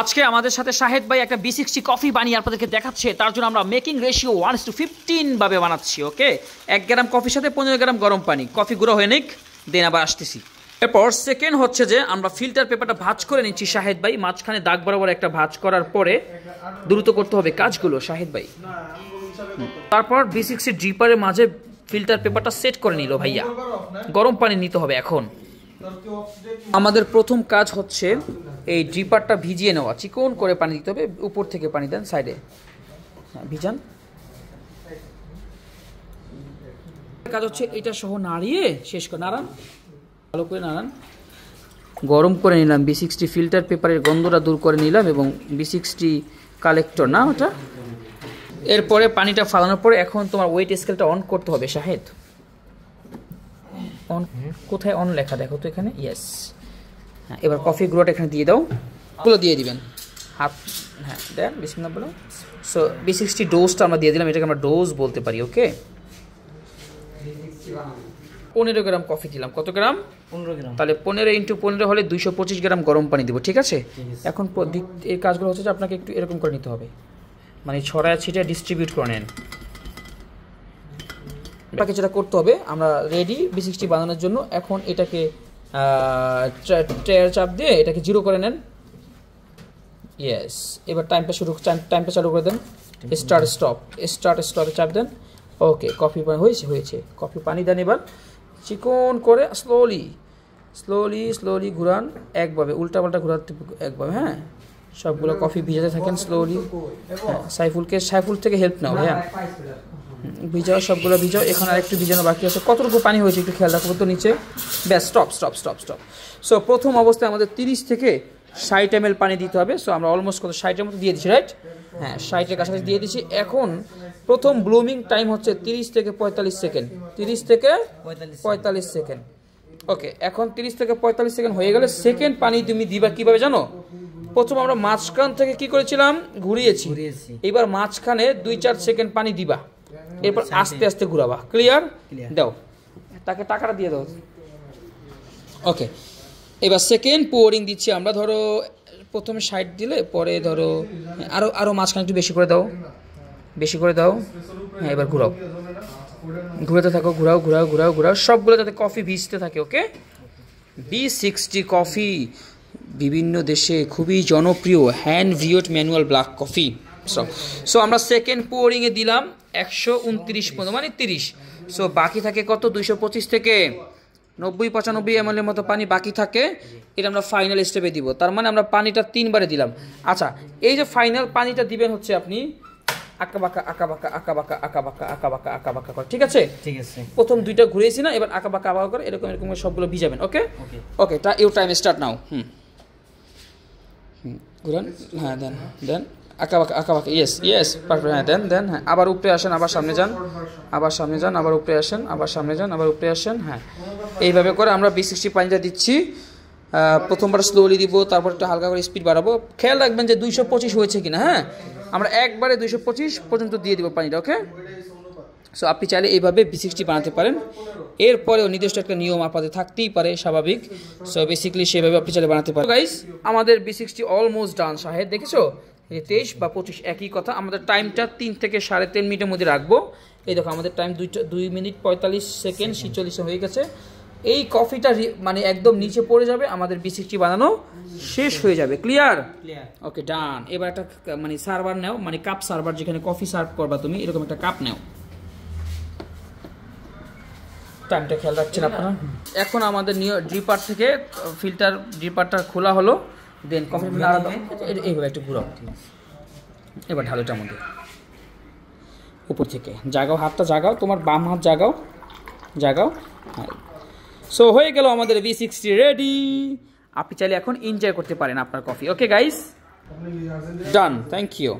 আজকে আমাদের সাথে শাহেদ ভাই একটা B60 কফি বানিয়ে আপনাদেরকে দেখাচ্ছে। তার জন্য আমরা মেকিং রেশিও 1:15 ভাবে বানাচ্ছি। ওকে, 1 গ্রাম কফির সাথে 15 গ্রাম গরম পানি। কফি গুঁড়ো হয়ে নিক, দেন আবার আসতেছি। এরপর সেকেন্ড হচ্ছে যে আমরা ফিল্টার পেপারটা ভাঁজ করে নিচ্ছি শাহেদ ভাই। মাঝখানে দাগ বরাবর একটা ভাঁজ করার পরে দ্রুত করতে হবে কাজগুলো শাহেদ ভাই। তারপর B60 ড্রিপারের মাঝে ফিল্টার পেপারটা সেট করে নিল ভাইয়া। গরম পানি নিতে হবে এখন। আমাদের প্রথম কাজ হচ্ছে এই ড্রিপারটা ভিজিয়ে নেওয়া। চিকন করে পানি দিতে হবে, উপর থেকে পানি দেন সাইডে, হ্যাঁ ভিজান। কাজ হচ্ছে এটা সহ নাড়িয়ে শেষ করে নাড়ান, ভালো করে নাড়ান। গরম করে নিলাম B60 ফিল্টার পেপারের গন্ধটা দূর করে নিলাম এবং B60 কালেক্টর না ওটা। এরপরে পানিটা ফালানোর পরে এখন তোমার ওয়েট স্কেলটা অন করতে হবে শাহেদ। অন কোথায় অন লেখা দেখো তো এখানে, ইয়েস। হ্যাঁ, এবার কফি গুঁড়োটা এখানে দিয়ে দাও, গুলো দিয়ে দিবেন হাফ। হ্যাঁ দেন, বিসমিল্লাহ বলো। সো B60 ডোজটা আমরা দিয়ে দিলাম, এটাকে আমরা ডোজ বলতে পারি। ওকে, 15 গ্রাম কফি দিলাম। কত গ্রাম? 15 গ্রাম। তাহলে 15 × 15 হলে 225 গ্রাম গরম পানি দিব। ঠিক আছে, এখন এই কাজগুলো হচ্ছে যে আপনাকে একটু এরকম করে নিতে হবে, মানে ছড়ায় ছিটে ডিস্ট্রিবিউট করে নেন। বাকি যেটা করতে হবে, আমরা রেডি B60 বানানোর জন্য। এখন এটাকে ট্রেয়ার চাপ দিয়ে এটাকে 0 করে নেন। ইয়েস, এবার টাইমটা চালু করে দেন। স্টার্টে চাপ দেন। ওকে, কফি হয়েছে। কফি পানি দেন। এবার চিকন করে স্লোলি ঘুরান একভাবে, উল্টাপাল্টা ঘুরাতে একভাবে। হ্যাঁ, সবগুলো কফি ভিজাতে থাকেন স্লোলি। হ্যাঁ, সাইফুল থেকে হেল্প নাও। হ্যাঁ, ভিজাও, সবগুলো ভিজাও। এখন আরেকটু ভিজানো বাকি আছে। কতটুকু পানি হয়েছে একটু খেয়াল রাখবো তো নিচে। ব্যাস, স্টপ। সো প্রথম অবস্থায় আমাদের 30 থেকে 60 ml পানি দিতে হবে। সো আমরা অলমোস্ট 60-এর মতো দিয়ে দিচ্ছি, রাইট? হ্যাঁ, 60-এর কাছাকাছি দিয়ে দিচ্ছি। এখন প্রথম ব্লুমিং টাইম হচ্ছে 30 থেকে 45 সেকেন্ড। 30 থেকে 45 সেকেন্ড। ওকে, এখন 30 থেকে 45 সেকেন্ড হয়ে গেলে সেকেন্ড পানি তুমি দিবা কিভাবে জানো? প্রথম আমরা মাঝখান থেকে কি করেছিলাম, ঘুরিয়েছি। এবার মাঝখানে 2-4 সেকেন্ড পানি দিবা, এরপর আস্তে আস্তে ঘুরাবা। ক্লিয়ার? দাও, তাকে টাকাটা দিয়ে দাও। ওকে, এবার সেকেন্ড পোরিং দিচ্ছি আমরা। ধরো প্রথমে 60 দিলে, পরে ধরো আরো মাঝখানে একটু বেশি করে দাও। হ্যাঁ, এবার ঘুরাতে থাকো, ঘুরাও সবগুলো যাতে কফি ভিজতে থাকে। ওকে, B60 কফি বিভিন্ন দেশে খুবই জনপ্রিয় hand brewed manual black coffee. So আমরা সেকেন্ড পোরিং এ দিলাম 129 মানে 30। সো বাকি থাকে কত? 225 থেকে 90-95 ml এর মতো পানি বাকি থাকে। এটা আমরা ফাইনাল স্টেপে দিব। তার মানে আমরা পানিটা 3 বারে দিলাম। আচ্ছা, এই যে ফাইনাল পানিটা দিবেন হচ্ছে আপনি আঁকাবাঁকা করে। ঠিক আছে? প্রথম 2টা ঘুরিয়েছি না, এবার আঁকাবাঁকা করে এরকম সবগুলো ভিজাবেন। ওকে, ইউ টাইম স্টার্ট নাও। ঘুরান। হ্যাঁ, দেন আঁকাবাঁকা। Yes, perfect. হ্যাঁ, দেন। হ্যাঁ, আবার উপরে আসেন, আবার সামনে যান, আবার উপরে আসেন, আবার সামনে যান, আবার উপরে আসেন। হ্যাঁ, এইভাবে করে আমরা B60 পানিটা দিচ্ছি। প্রথমবার স্লোলি দিব, তারপর একটু হালকা করে স্পিড বাড়াবো। খেয়াল রাখবেন যে 225 হয়েছে কিনা। হ্যাঁ, আমরা একবারে 225 পর্যন্ত দিয়ে দিব পানিটা। ওকে, সো আপনি চাইলে এইভাবে B60 বানাতে পারেন। এরপরেও নির্দিষ্ট একটা নিয়ম আপনাদের থাকতেই পারে, স্বাভাবিক। সো বেসিক্যালি সেভাবে আপনি চাইলে বানাতে পারেন। গাইস, আমাদের B60 অলমোস্ট ডান। শাহেদ দেখেছো, 23 বা 25 একই কথা। আমাদের টাইমটা 3 থেকে 3.5 মিনিটের মধ্যে রাখবো। এই দেখো, আমাদের টাইম 2 মিনিট 45 সেকেন্ড 46 হয়ে গেছে। এই কফিটা মানে একদম নিচে পড়ে যাবে, আমাদের B60 বানানো শেষ হয়ে যাবে। ক্লিয়ার? ওকে, ডান। এবার একটা মানে সার্ভার নাও, মানে কাপ সার্ভার, যেখানে কফি সার্ভ করবা তুমি, এরকম একটা কাপ নাও। টাইমটা খেয়াল রাখছেন আপনারা। এখন আমাদের ড্রিপার থেকে ড্রিপারটা খোলা হলো। দেন কফি এইভাবে একটু ঘুরাও। এবার ঢালুটার মধ্যে উপর থেকে জাগাও, হাতটা জাগাও, তোমার বাম হাত জাগাও। হ্যাঁ, সো হয়ে গেল আমাদের B60 রেডি। আপনি চাইলে এখন এনজয় করতে পারেন আপনার coffee. Okay guys, done. Thank you.